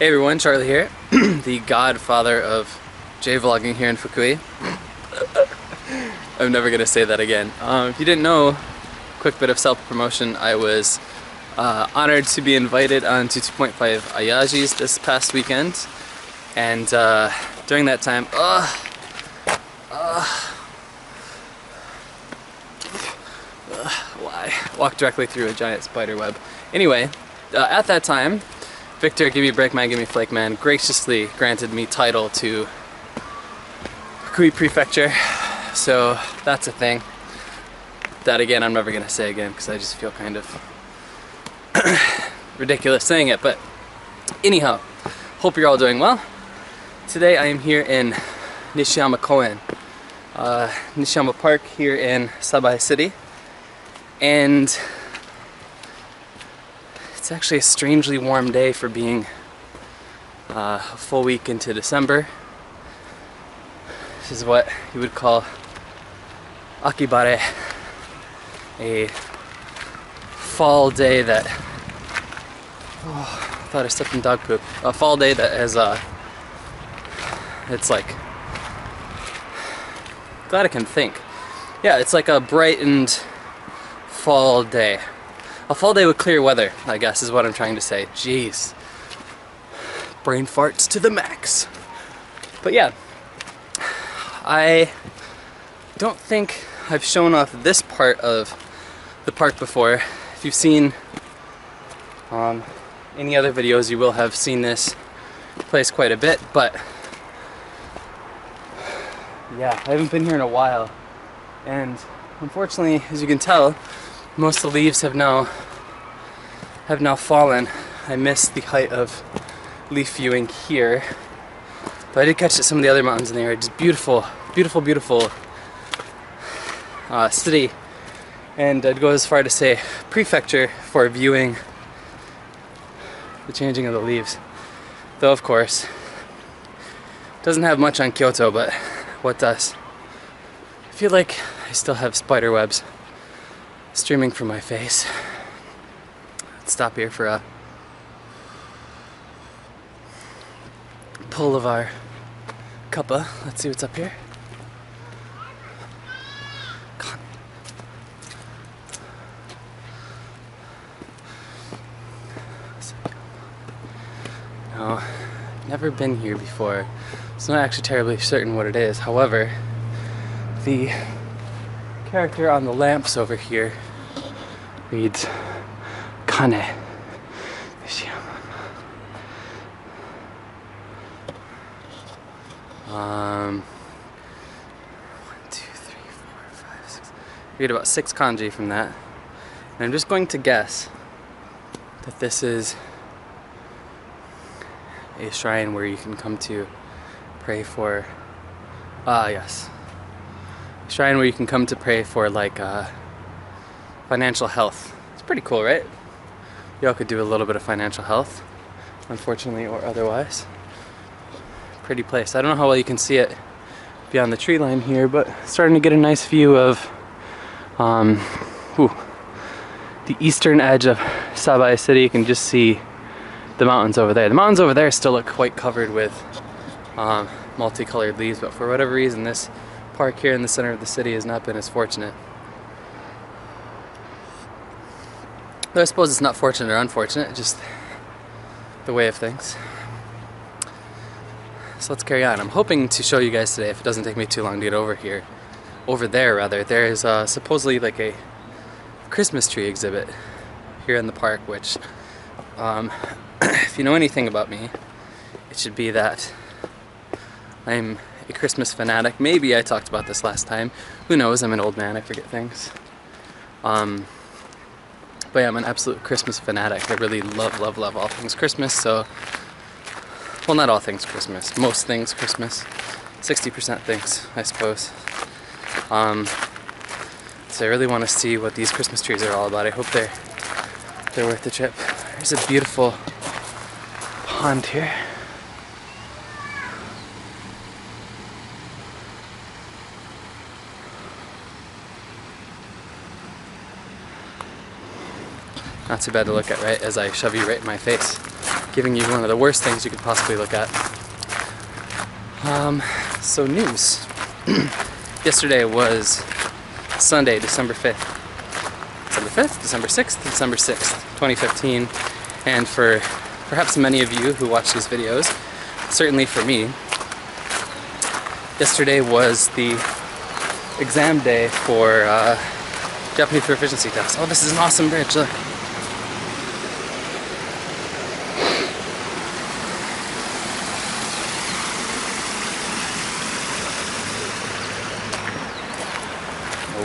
Hey everyone, Charlie here, the godfather of J-vlogging here in Fukui. I'm never gonna say that again. If you didn't know, quick bit of self-promotion, I was honored to be invited onto 2.5 Ayajis this past weekend, and during that time, why? Walked directly through a giant spider web. Anyway, at that time, Victor, Give Me Break Man, Give Me Flake Man, graciously granted me title to Fukui Prefecture, so that's a thing. That again, I'm never gonna say again because I just feel kind of ridiculous saying it, but anyhow, hope you're all doing well. Today I am here in Nishiyama Koen, Nishiyama Park here in Sabai City, and it's actually a strangely warm day for being a full week into December. This is what you would call akibare, a fall day that, I thought I stepped in dog poop. A fall day that has, it's like, glad I can think. Yeah, it's like a brightened fall day. A fall day with clear weather, I guess, is what I'm trying to say. Jeez. Brain farts to the max. But yeah, I don't think I've shown off this part of the park before. If you've seen any other videos, you will have seen this place quite a bit, but yeah, I haven't been here in a while, and unfortunately, as you can tell, most of the leaves have now fallen. I missed the height of leaf viewing here, but I did catch it at some of the other mountains in the area. Just beautiful, beautiful, beautiful city, and I'd go as far to say prefecture for viewing the changing of the leaves. Though of course, doesn't have much on Kyoto, but what does? I feel like I still have spider webs streaming from my face. Let's stop here for a pull of our Cuppa. Let's see what's up here. No, never been here before, so I'm not actually terribly certain what it is. However, the character on the lamps over here reads Kane Nishiyama. 1, 2, 3, 4, 5, 6. Read about 6 kanji from that. And I'm just going to guess that this is a shrine where you can come to pray for, yes. Shrine where you can come to pray for like financial health. It's pretty cool, right? Y'all could do a little bit of financial health, unfortunately or otherwise. Pretty place. I don't know how well you can see it beyond the tree line here, but starting to get a nice view of the eastern edge of Sabai City. You can just see the mountains over there. The mountains over there still look quite covered with multicolored leaves, but for whatever reason this park here in the center of the city has not been as fortunate. Though I suppose it's not fortunate or unfortunate, just the way of things. So let's carry on. I'm hoping to show you guys today, if it doesn't take me too long to get over there rather, there is supposedly like a Christmas tree exhibit here in the park, which if you know anything about me, it should be that I'm a Christmas fanatic. Maybe I talked about this last time. Who knows? I'm an old man. I forget things. But yeah, I'm an absolute Christmas fanatic. I really love all things Christmas. So, well, not all things Christmas. Most things Christmas. 60% things, I suppose. So I really want to see what these Christmas trees are all about. I hope they're worth the trip. There's a beautiful pond here. Not too bad to look at, right? As I shove you right in my face. giving you one of the worst things you could possibly look at. So news. Yesterday was Sunday, December 5th. December 5th, December 6th, December 6th, 2015. And for perhaps many of you who watch these videos, certainly for me, yesterday was the exam day for Japanese proficiency test. Oh, this is an awesome bridge, look.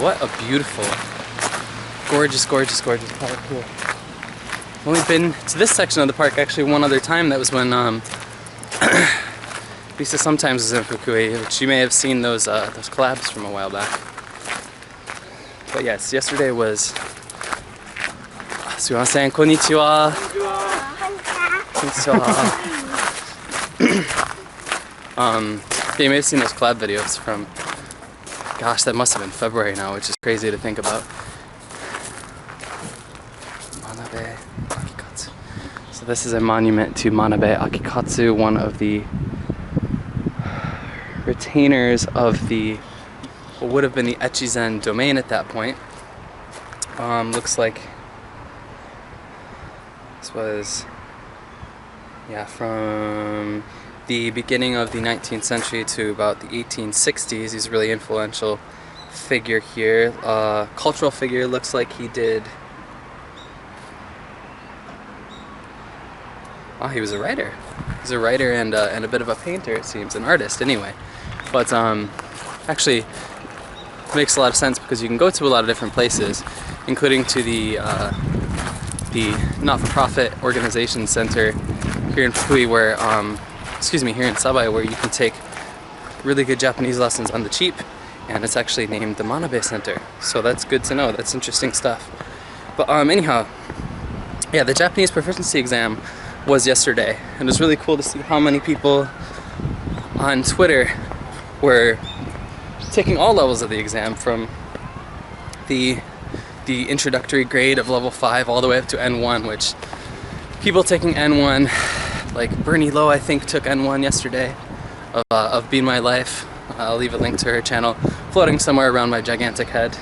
What a beautiful, gorgeous, gorgeous, gorgeous park here. I've only been to this section of the park actually one other time. That was when Lisa sometimes was in Fukui, which you may have seen those collabs from a while back. But yes, yesterday was. Sumimasen, konnichiwa. Konnichiwa. Yeah, you may have seen those collab videos from. Gosh, that must have been February now, which is crazy to think about. Manabe Akikatsu. So this is a monument to Manabe Akikatsu, one of the retainers of the what would have been the Echizen domain at that point. Looks like this was from the beginning of the 19th century to about the 1860s. He's a really influential figure here. Cultural figure, looks like he did. Oh, he was a writer. He's a writer and a bit of a painter, it seems, an artist anyway. But actually makes a lot of sense because you can go to a lot of different places, including to the not-for-profit organization center here in Fukui, where here in Sabae, where you can take really good Japanese lessons on the cheap, and it's actually named the Manabe Center. So that's good to know. That's interesting stuff. But anyhow, yeah, the Japanese proficiency exam was yesterday, and it was really cool to see how many people on Twitter were taking all levels of the exam, from the introductory grade of level 5 all the way up to N1, which people taking N1, like Bernie Lowe, I think, took N1 yesterday of Be My Life. I'll leave a link to her channel floating somewhere around my gigantic head.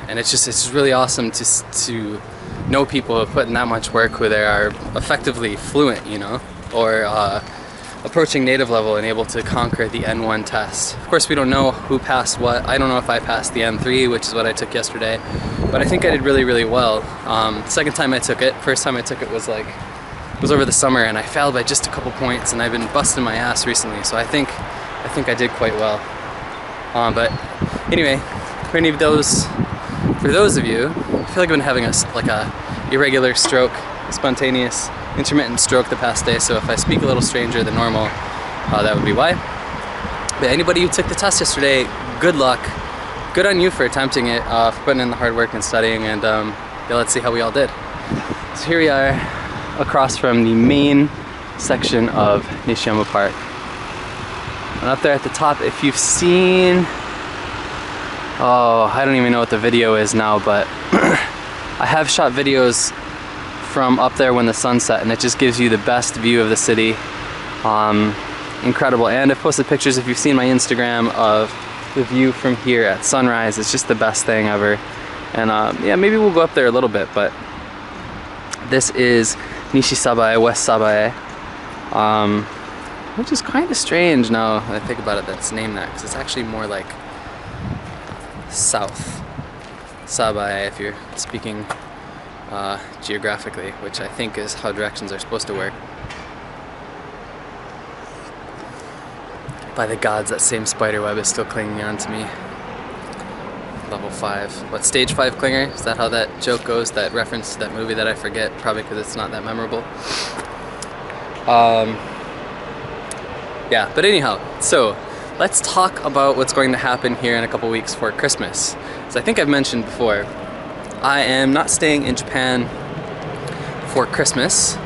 And it's just really awesome to know people who have put in that much work, who they are effectively fluent, you know, or approaching native level and able to conquer the N1 test. Of course, we don't know who passed what. I don't know if I passed the N3, which is what I took yesterday, but I think I did really, really well. Second time I took it. First time I took it was over the summer, and I failed by just a couple points, and I've been busting my ass recently, so I think I did quite well. But anyway, for those of you, I feel like I've been having a irregular stroke, spontaneous, intermittent stroke the past day, so if I speak a little stranger than normal, that would be why. But anybody who took the test yesterday, good luck. Good on you for attempting it, for putting in the hard work and studying, and yeah, let's see how we all did. So here we are, across from the main section of Nishi Park. And up there at the top, if you've seen, oh, I don't even know what the video is now, but I have shot videos from up there when the sun set, and it just gives you the best view of the city. Incredible. And I've posted pictures, if you've seen my Instagram, of the view from here at sunrise. It's just the best thing ever. And yeah, maybe we'll go up there a little bit, but this is Nishi Sabae, West Sabae, which is kind of strange now that I think about it, that's named that, because it's actually more like South Sabae if you're speaking geographically, which I think is how directions are supposed to work. By the gods, that same spider web is still clinging on to me. Level 5. What, stage 5 clinger? Is that how that joke goes? That reference to that movie that I forget, probably because it's not that memorable. Yeah, but anyhow, so let's talk about what's going to happen here in a couple weeks for Christmas. So I think I've mentioned before, I am not staying in Japan for Christmas.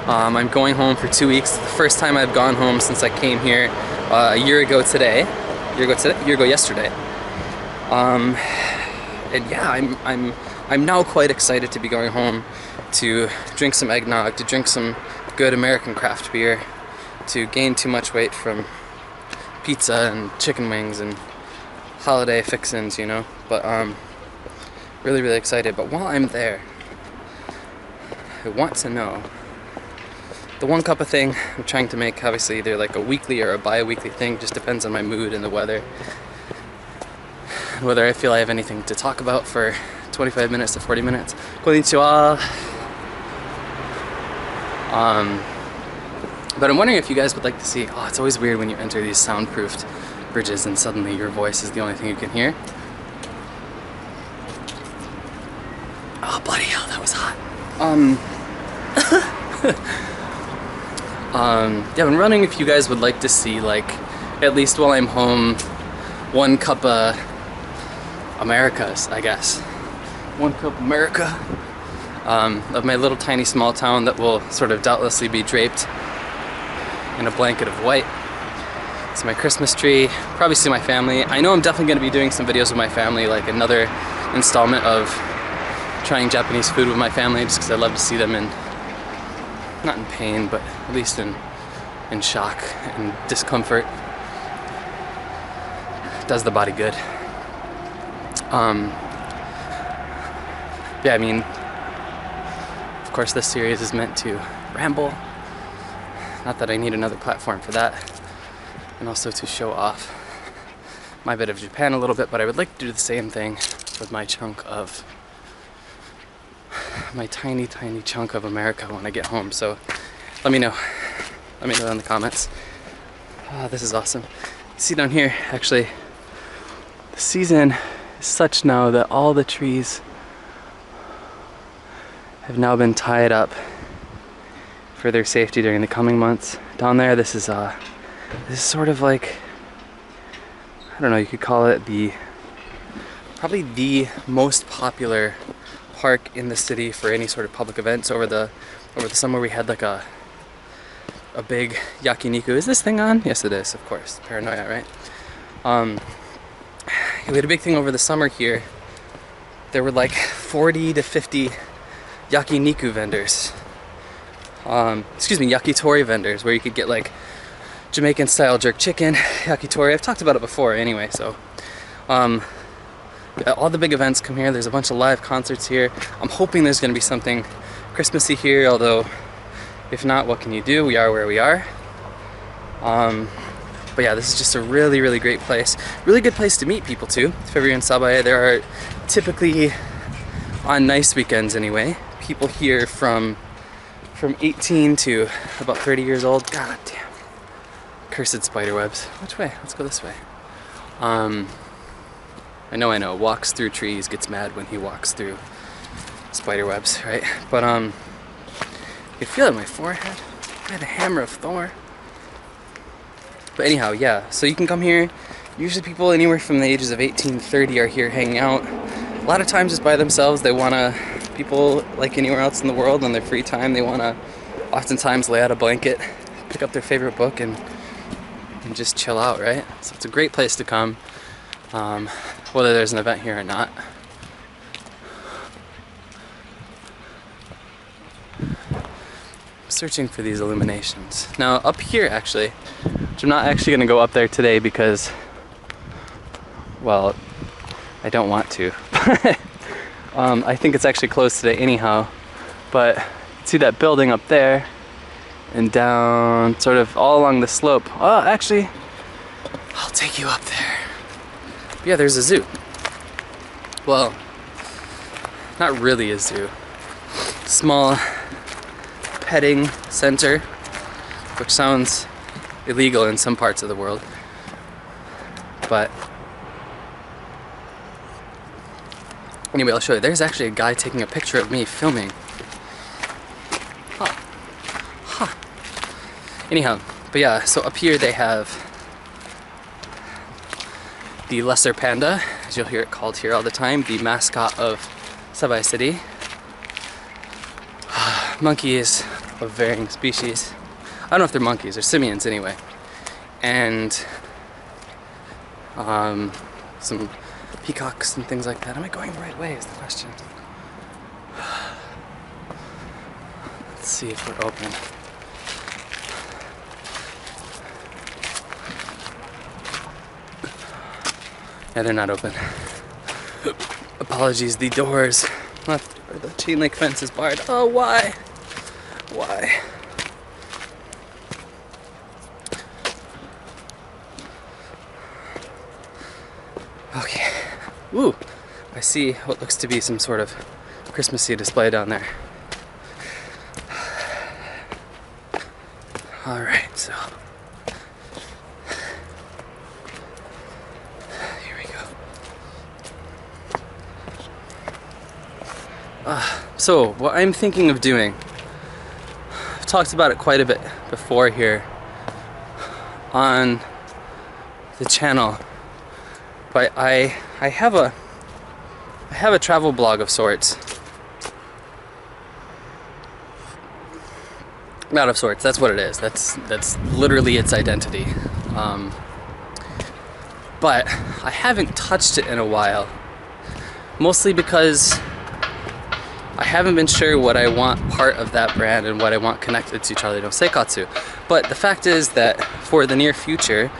I'm going home for 2 weeks. It's the first time I've gone home since I came here a year ago yesterday. And yeah, I'm I'm now quite excited to be going home to drink some eggnog, to drink some good American craft beer, to gain too much weight from pizza and chicken wings and holiday fixins, you know. But really, really excited. But while I'm there, I want to know the one Cuppa thing. I'm trying to make obviously either like a weekly or a bi-weekly thing, just depends on my mood and the weather, and whether I feel I have anything to talk about for 25 minutes to 40 minutes. Konnichiwa. But I'm wondering if you guys would like to see, oh, it's always weird when you enter these soundproofed bridges and suddenly your voice is the only thing you can hear. Oh, bloody hell, that was hot. Yeah, I'm wondering if you guys would like to see, like, at least while I'm home, one Cuppa Americas, I guess. One Cup America of my little tiny small town that will sort of doubtlessly be draped in a blanket of white. It's my Christmas tree. Probably see my family. I know I'm definitely going to be doing some videos with my family, like another installment of trying Japanese food with my family, just because I love to see them in, not in pain, but at least in shock and discomfort. It does the body good. Yeah, I mean, of course this series is meant to ramble. Not that I need another platform for that. And also to show off my bit of Japan a little bit, but I would like to do the same thing with my chunk of, my tiny, tiny chunk of America when I get home. So let me know. Let me know in the comments. Oh, this is awesome. See down here, actually, the season is such now that all the trees have now been tied up for their safety during the coming months. Down there, this is sort of like, I don't know, you could call it probably the most popular park in the city for any sort of public events. Over the summer we had like a big yakiniku. Is this thing on? Yes it is, of course. Paranoia, right? We had a big thing over the summer here. There were like 40 to 50 yakiniku vendors. Excuse me, yakitori vendors, where you could get like Jamaican style jerk chicken, yakitori. I've talked about it before anyway, so all the big events come here. There's a bunch of live concerts here. I'm hoping there's going to be something Christmassy here, although if not, what can you do? We are where we are. But yeah, this is just a really, really great place. Really good place to meet people too. If ever you're in Sabae, there are typically, on nice weekends anyway, people here from 18 to about 30 years old. God damn. Cursed spider webs. Which way? Let's go this way. I know. Walks through trees, gets mad when he walks through spider webs, right? But you can feel it in my forehead. I had a hammer of Thor. But anyhow, yeah. So you can come here. Usually people anywhere from the ages of 18 to 30 are here hanging out. A lot of times just by themselves. They wanna, people like anywhere else in the world on their free time, they wanna oftentimes lay out a blanket, pick up their favorite book and just chill out, right? So it's a great place to come, whether there's an event here or not. I'm searching for these illuminations. Now up here actually, which I'm not actually gonna go up there today because, well, I don't want to. I think it's actually closed today anyhow, but see that building up there and down sort of all along the slope. Oh, actually, I'll take you up there. But yeah, there's a zoo. Well, not really a zoo. Small petting center, which sounds illegal in some parts of the world, but anyway, I'll show you. There's actually a guy taking a picture of me filming. Anyhow, but yeah, so up here they have the lesser panda, as you'll hear it called here all the time, the mascot of Sabae City. Monkeys of varying species. I don't know if they're monkeys, they're simians anyway. And some peacocks and things like that. Am I going the right way is the question. Let's see if we're open. Yeah, they're not open. Apologies, the doors. Not the door, the chain link fence is barred. Oh, why? Why? Okay. Ooh, I see what looks to be some sort of Christmassy display down there. All right, so here we go. So what I'm thinking of doing, I've talked about it quite a bit before here on the channel, but I have a travel blog of sorts. Not of sorts, that's what it is. That's literally its identity. But I haven't touched it in a while, mostly because I haven't been sure what I want part of that brand and what I want connected to Charlie no Seikatsu. But the fact is that for the near future,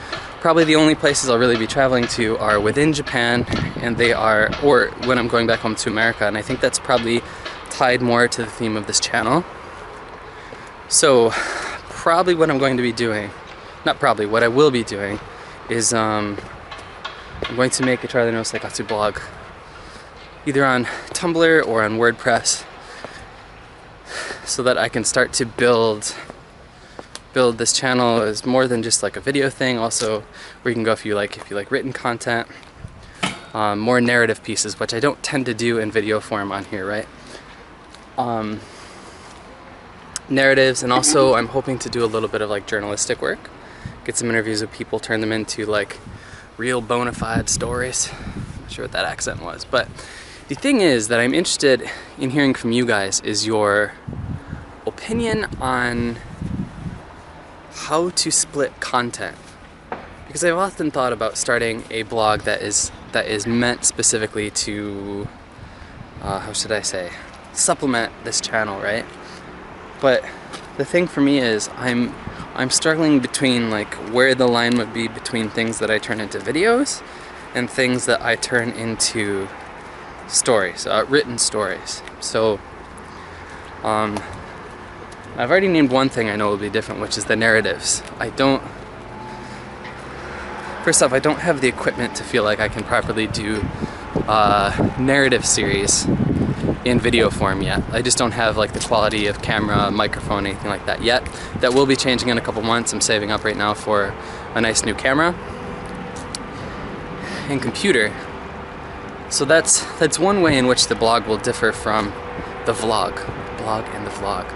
probably the only places I'll really be traveling to are within Japan, and they are, or when I'm going back home to America, and I think that's probably tied more to the theme of this channel. So probably what I'm going to be doing, not probably, what I will be doing is I'm going to make a Charlie no Seikatsu blog, either on Tumblr or on WordPress, so that I can start to build this channel as more than just like a video thing, also where you can go if you like written content, more narrative pieces, which I don't tend to do in video form on here, right? Narratives, and also I'm hoping to do a little bit of like journalistic work, get some interviews with people, turn them into like real bona fide stories. Not sure what that accent was, but the thing is that I'm interested in hearing from you guys is your opinion on how to split content, because I've often thought about starting a blog that is meant specifically to how should I say, supplement this channel, right? But the thing for me is I'm struggling between like where the line would be between things that I turn into videos and things that I turn into stories, written stories. So I've already named one thing I know will be different, which is the narratives. First off, I don't have the equipment to feel like I can properly do narrative series in video form yet. I just don't have like the quality of camera, microphone, anything like that yet. That will be changing in a couple months. I'm saving up right now for a nice new camera and computer. So that's one way in which the blog will differ from the vlog and the vlog.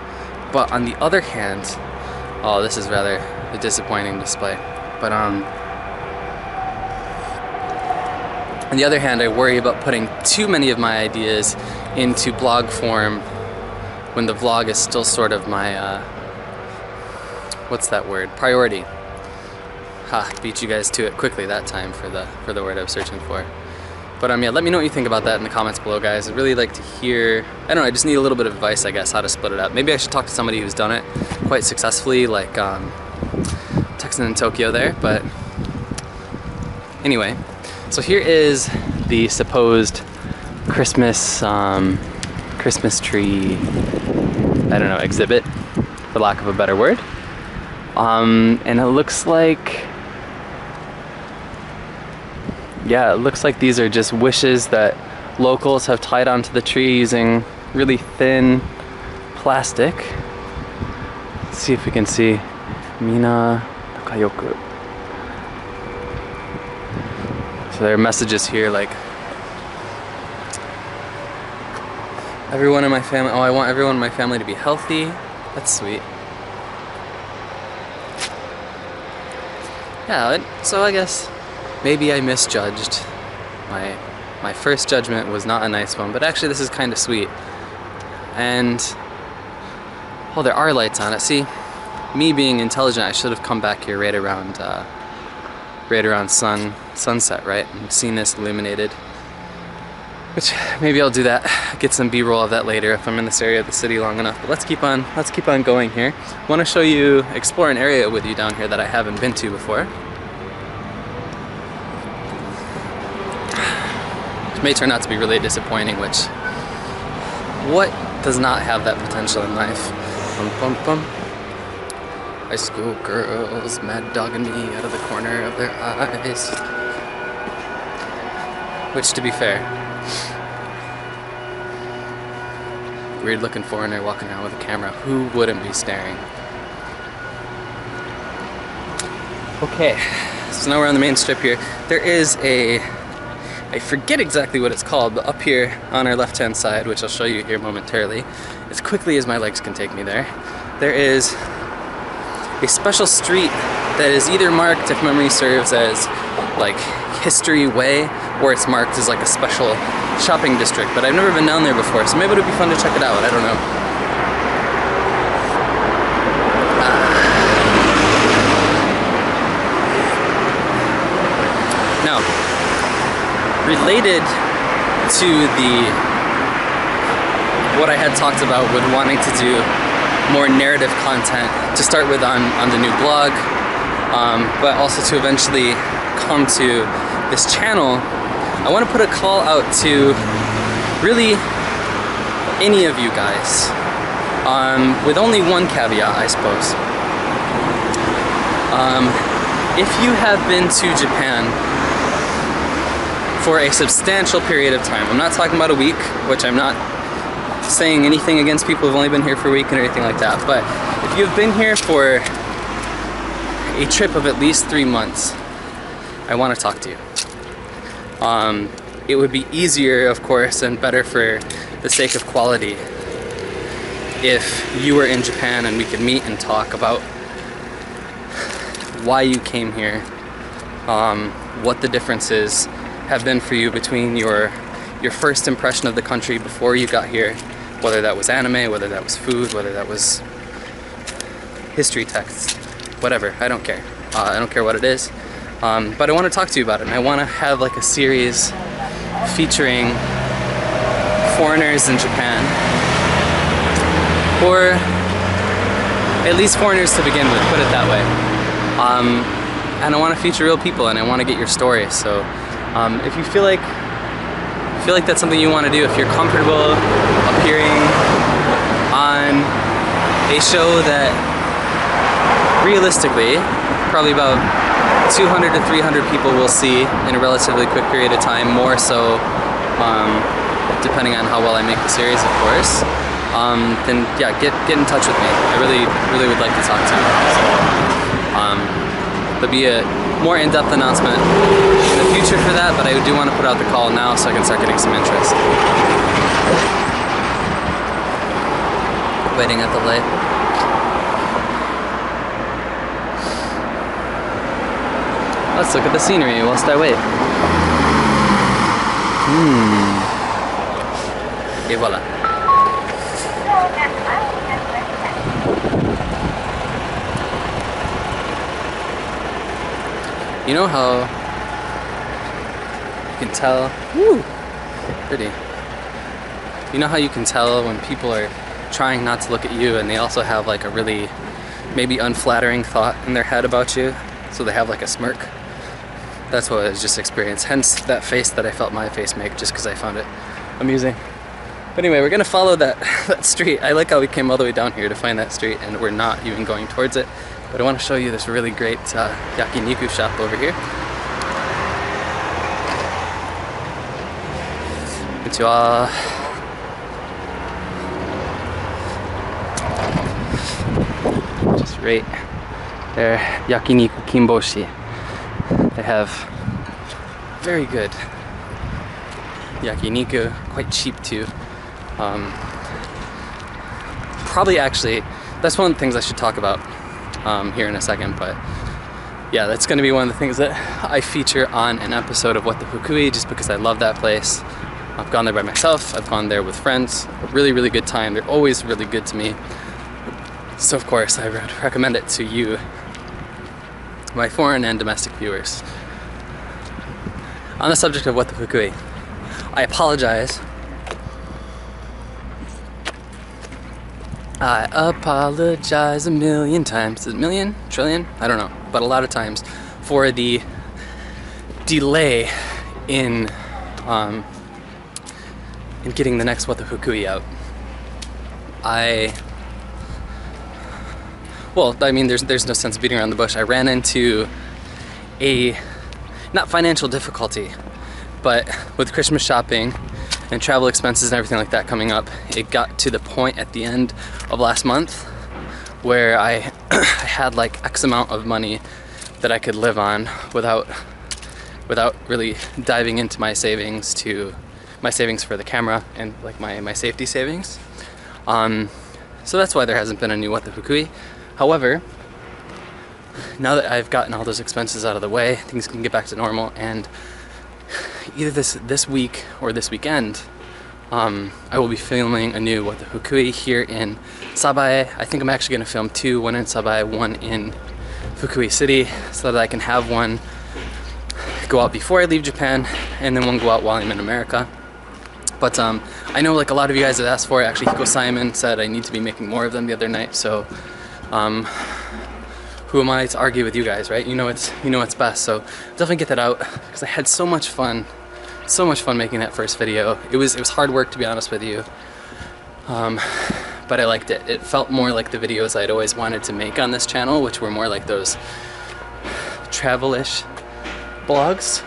But on the other hand, oh, this is rather a disappointing display. But on the other hand, I worry about putting too many of my ideas into blog form when the vlog is still sort of my, what's that word? Priority. Ha, beat you guys to it quickly that time for the word I was searching for. But yeah, let me know what you think about that in the comments below, guys. I'd really like to hear, I don't know, I just need a little bit of advice, I guess, how to split it up. Maybe I should talk to somebody who's done it quite successfully, like Texan in Tokyo there, but anyway. So here is the supposed Christmas tree, I don't know, exhibit, for lack of a better word. And it looks like, yeah, it looks like these are just wishes that locals have tied onto the tree using really thin plastic. Let's see if we can see. Mina nakayoku. So there are messages here like, everyone in my family, oh, I want everyone in my family to be healthy. That's sweet. Yeah, so I guess maybe I misjudged. My first judgment was not a nice one, but actually this is kind of sweet. And, oh, there are lights on it. See, me being intelligent, I should have come back here right around sunset, right? And seen this illuminated. Which maybe I'll do that, get some B-roll of that later if I'm in this area of the city long enough. But let's keep on going here. I want to show you, explore an area with you down here that I haven't been to before. Which may turn out to be really disappointing, which, what does not have that potential in life? Bum, bum, bum. High school girls mad dogging me out of the corner of their eyes. Which, to be fair, weird looking foreigner walking around with a camera, who wouldn't be staring? Okay, so now we're on the main strip here. There is a, I forget exactly what it's called, but up here on our left hand side, which I'll show you here momentarily, as quickly as my legs can take me there, there is a special street that is either marked, if memory serves, as like History Way, or it's marked as like a special shopping district, but I've never been down there before, so maybe it would be fun to check it out. I don't know. Now, related to what I had talked about with wanting to do more narrative content to start with on the new blog, but also to eventually come to this channel, I want to put a call out to really any of you guys, with only one caveat, I suppose. If you have been to Japan for a substantial period of time, I'm not talking about a week, which I'm not saying anything against people who've only been here for a week and anything like that, but if you've been here for a trip of at least 3 months, I want to talk to you. It would be easier, of course, and better for the sake of quality if you were in Japan and we could meet and talk about why you came here, what the differences have been for you between your first impression of the country before you got here, whether that was anime, whether that was food, whether that was history texts, whatever, I don't care. I don't care what it is. But I want to talk to you about it, and I want to have like a series featuring foreigners in Japan, or at least foreigners to begin with, put it that way. And I want to feature real people, and I want to get your stories. So if you feel like that's something you want to do, if you're comfortable appearing on a show that realistically probably about 200 to 300 people will see in a relatively quick period of time, more so depending on how well I make the series, of course, then yeah, get in touch with me. I really would like to talk to you. So, there'll be a more in-depth announcement in the future for that, but I do want to put out the call now so I can start getting some interest. Waiting at the light. Let's look at the scenery whilst I wait. Et voilà. You know how you can tell, pretty. You know how you can tell when people are trying not to look at you and they also have like a really maybe unflattering thought in their head about you, so they have like a smirk? That's what I just experienced, hence that face that I felt my face make, just because I found it amusing. But anyway, we're gonna follow that street. I like how we came all the way down here to find that street and we're not even going towards it. But I want to show you this really great yakiniku shop over here. Konnichiwa. Just right there, yakiniku kimboshi. They have very good yakiniku, quite cheap too. Probably actually, that's one of the things I should talk about here in a second, but yeah, that's going to be one of the things that I feature on an episode of What the Fukui, just because I love that place. I've gone there by myself, I've gone there with friends, a really good time. They're always really good to me, so of course I would recommend it to you, my foreign and domestic viewers. On the subject of What the Fukui, I apologize. I apologize a million times. A million? Trillion? I don't know. But a lot of times for the delay in getting the next What the Fukui out. Well, I mean, there's no sense beating around the bush. I ran into not financial difficulty, but with Christmas shopping and travel expenses and everything like that coming up, it got to the point at the end of last month where I had like X amount of money that I could live on without really diving into my savings for the camera and like my safety savings. So that's why there hasn't been a new What the Fukui. However, now that I've gotten all those expenses out of the way, things can get back to normal, and either this week or this weekend, I will be filming a new What the Fukui here in Sabae. I think I'm actually going to film two, one in Sabae, one in Fukui City, so that I can have one go out before I leave Japan, and then one go out while I'm in America. But I know like a lot of you guys have asked for it. Actually, Hiko Simon said I need to be making more of them the other night, so who am I to argue with you guys, right? You know it's best. So definitely get that out, because I had so much fun making that first video. It was hard work, to be honest with you, but I liked it. It felt more like the videos I'd always wanted to make on this channel, which were more like those travel-ish blogs.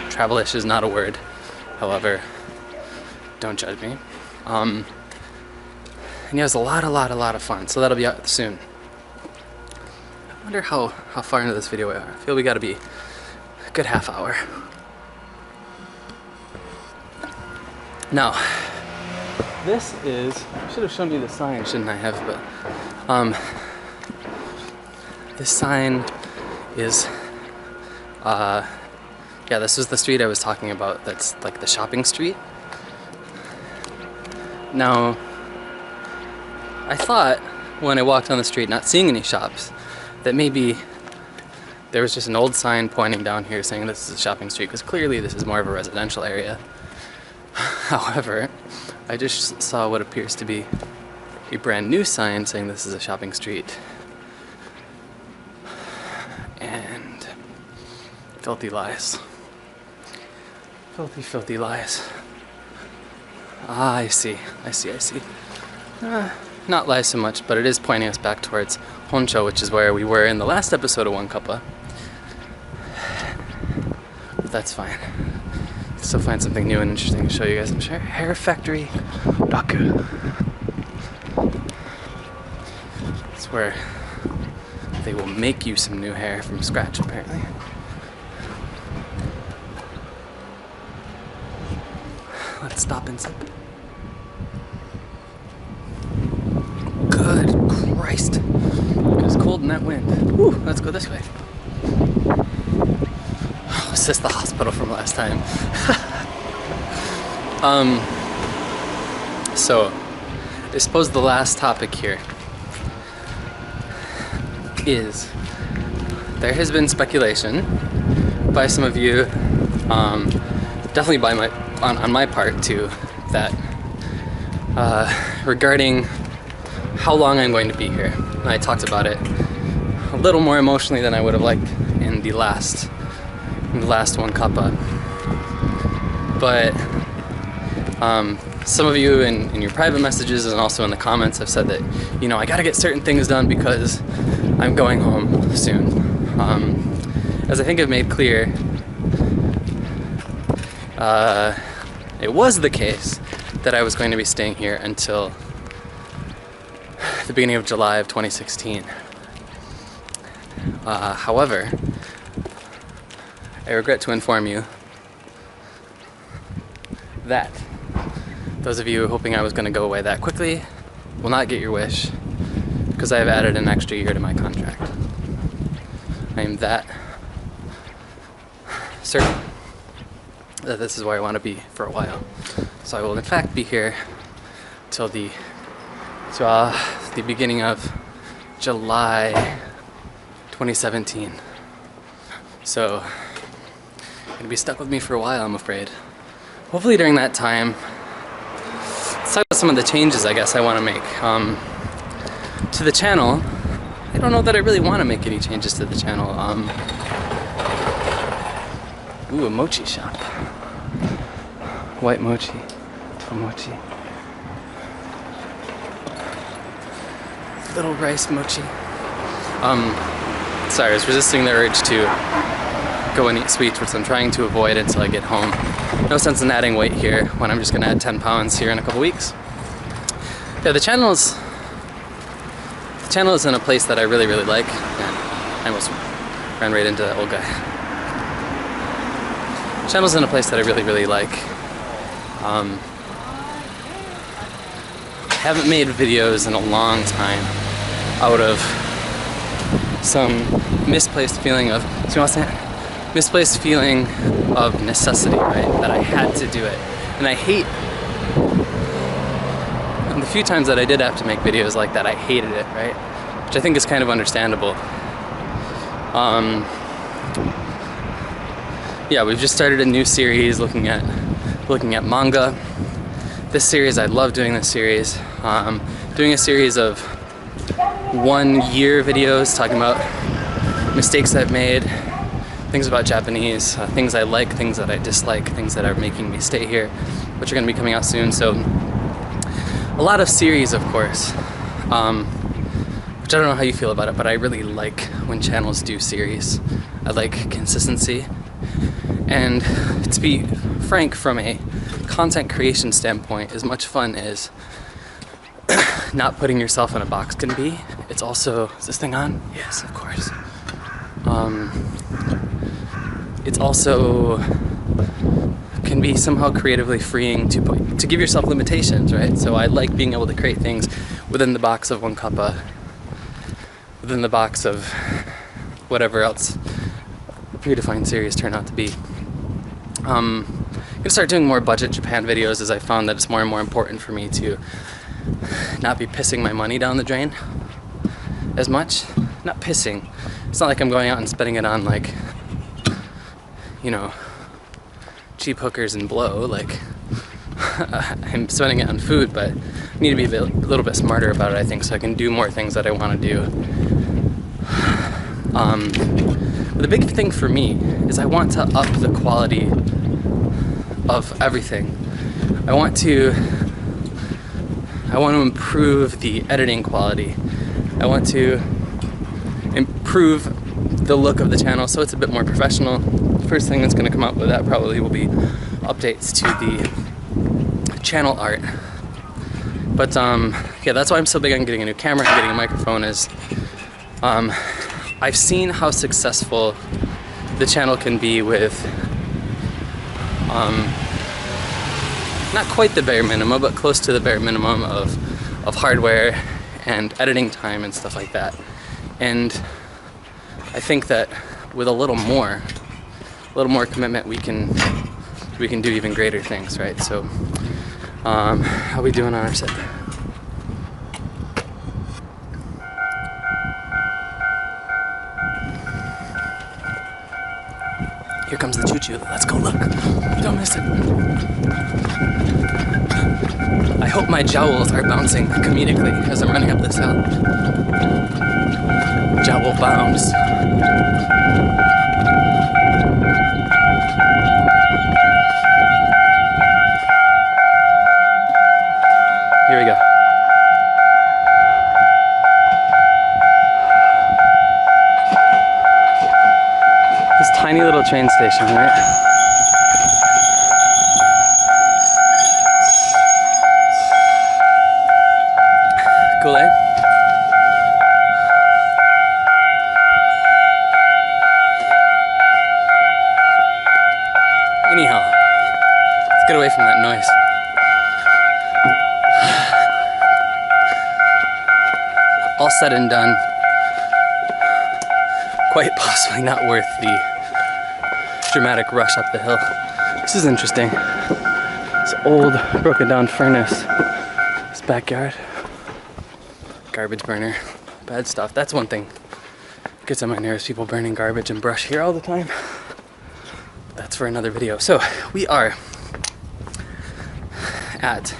Travel-ish is not a word, however, don't judge me. And yeah, it was a lot of fun, so that'll be out soon. I wonder how far into this video we are. I feel we gotta be a good half hour. Now, this is, I should have shown you the sign, shouldn't I have, but, this sign is, yeah, this is the street I was talking about, that's like the shopping street. Now, I thought when I walked on the street, not seeing any shops, that maybe there was just an old sign pointing down here saying this is a shopping street, because clearly this is more of a residential area. However, I just saw what appears to be a brand new sign saying this is a shopping street. And filthy lies. Filthy lies. Ah, I see. Not lies so much, but it is pointing us back towards Honsho, which is where we were in the last episode of One Cuppa. But that's fine. Still find something new and interesting to show you guys, I'm sure. Hair Factory Raku. It's where they will make you some new hair from scratch, apparently. Let's stop and sip. Good Christ. It was cold in that wind. Whew, let's go this way. Oh, is this the hospital from last time? So, I suppose the last topic here is there has been speculation by some of you, definitely by on my part too, that regarding how long I'm going to be here. And I talked about it a little more emotionally than I would have liked in the last One Cuppa. But some of you in your private messages and also in the comments have said that, you know, I gotta get certain things done because I'm going home soon. As I think I've made clear, it was the case that I was going to be staying here until the beginning of July of 2016. However, I regret to inform you that those of you hoping I was going to go away that quickly will not get your wish, because I have added an extra year to my contract. I am that certain that this is where I want to be for a while. So I will in fact be here till the beginning of July 2017. So gonna be stuck with me for a while, I'm afraid. Hopefully during that time, let's talk about some of the changes I guess I want to make to the channel. I don't know that I really want to make any changes to the channel. Ooh, a mochi shop. White mochi. Mochi. Little rice mochi. Sorry, I was resisting the urge to go and eat sweets, which I'm trying to avoid until I get home. No sense in adding weight here when I'm just gonna add 10 pounds here in a couple weeks. Yeah, the channel is in a place that I really, really like. Yeah, I almost ran right into that old guy. The channel's in a place that I really, really like. I haven't made videos in a long time out of some misplaced feeling of, misplaced feeling of necessity, right? That I had to do it. And I hate, and the few times that I did have to make videos like that, I hated it, right? Which I think is kind of understandable. Yeah, we've just started a new series looking at manga. This series, I love doing this series. Doing a series of 1 year videos talking about mistakes I've made, things about Japanese, things I like, things that I dislike, things that are making me stay here, which are going to be coming out soon. So a lot of series, of course, which I don't know how you feel about it, but I really like when channels do series. I like consistency. And to be frank, from a content creation standpoint, as much fun as not putting yourself in a box can be, it's also, is this thing on? Yes, of course. It's also can be somehow creatively freeing to give yourself limitations, right? So I like being able to create things within the box of one Cuppa, within the box of whatever else predefined series turn out to be. I'm gonna start doing more budget Japan videos, as I found that it's more and more important for me to not be pissing my money down the drain as much. Not pissing. It's not like I'm going out and spending it on, like, you know, cheap hookers and blow. Like, I'm spending it on food, but I need to be a little bit smarter about it, I think, so I can do more things that I want to do. But the big thing for me is I want to up the quality of everything. I want to improve the editing quality. I want to improve the look of the channel so it's a bit more professional. The first thing that's going to come out with that probably will be updates to the channel art. But yeah, that's why I'm so big on getting a new camera and getting a microphone. Is I've seen how successful the channel can be with not quite the bare minimum, but close to the bare minimum of hardware and editing time and stuff like that. And I think that with a little more commitment, we can do even greater things, right? So how are we doing on our set? Here comes the choo-choo. Let's go look. Don't miss it. I hope my jowls are bouncing comedically as I'm running up this hill. Jowl bounce. Here we go. This tiny little train station, right? Cool, eh? Anyhow, let's get away from that noise. All said and done, quite possibly not worth the dramatic rush up the hill. This is interesting. This old, broken down furnace. This backyard. Garbage burner. Bad stuff. That's one thing. Gets on my nerves, people burning garbage and brush here all the time. that's for another video. So we are at,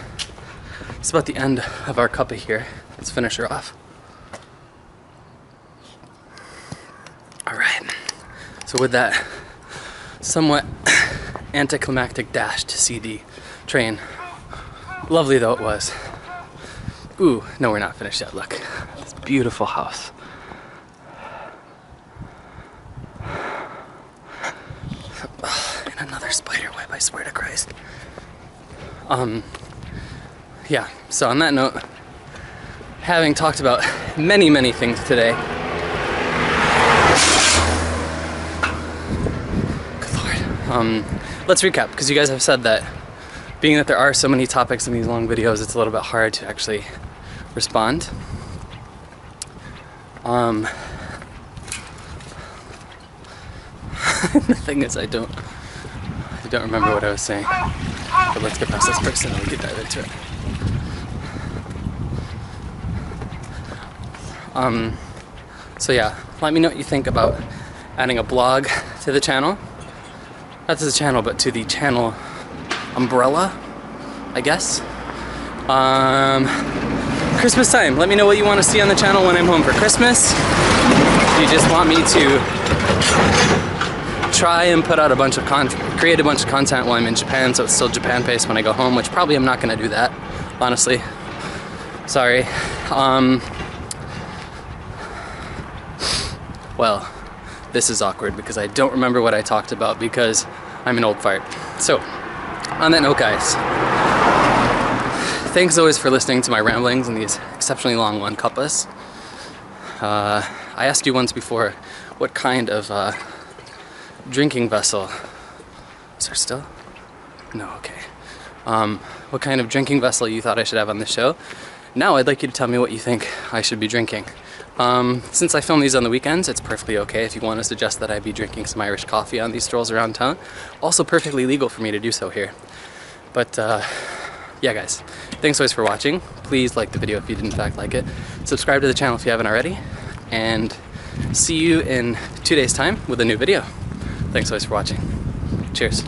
it's about the end of our Cuppa here. Let's finish her off. All right, so with that somewhat anticlimactic dash to see the train, lovely though it was. Ooh, no, we're not finished yet. Look, this beautiful house. And another spider web, I swear to Christ. Yeah, so on that note, having talked about many things today, good Lord, let's recap, because you guys have said that being that there are so many topics in these long videos, it's a little bit hard to actually respond. The thing is, I don't remember what I was saying, but let's get past this person and we can dive into it. So yeah, let me know what you think about adding a blog to the channel. Not to the channel, but to the channel umbrella, I guess. Christmas time, let me know what you want to see on the channel when I'm home for Christmas. If you just want me to try and put out a bunch of content, create a bunch of content while I'm in Japan, so it's still Japan paced when I go home, which probably I'm not going to do that, honestly. Sorry. Well, this is awkward because I don't remember what I talked about because I'm an old fart. So, on that note, guys, thanks always for listening to my ramblings and these exceptionally long one cuppas. I asked you once before what kind of drinking vessel. Is there still? No, okay. What kind of drinking vessel you thought I should have on the show. Now I'd like you to tell me what you think I should be drinking. Since I film these on the weekends, it's perfectly okay if you want to suggest that I be drinking some Irish coffee on these strolls around town. Also perfectly legal for me to do so here. But yeah, guys, thanks always for watching. Please like the video if you did in fact like it. Subscribe to the channel if you haven't already. And see you in 2 days' time with a new video. Thanks always for watching. Cheers.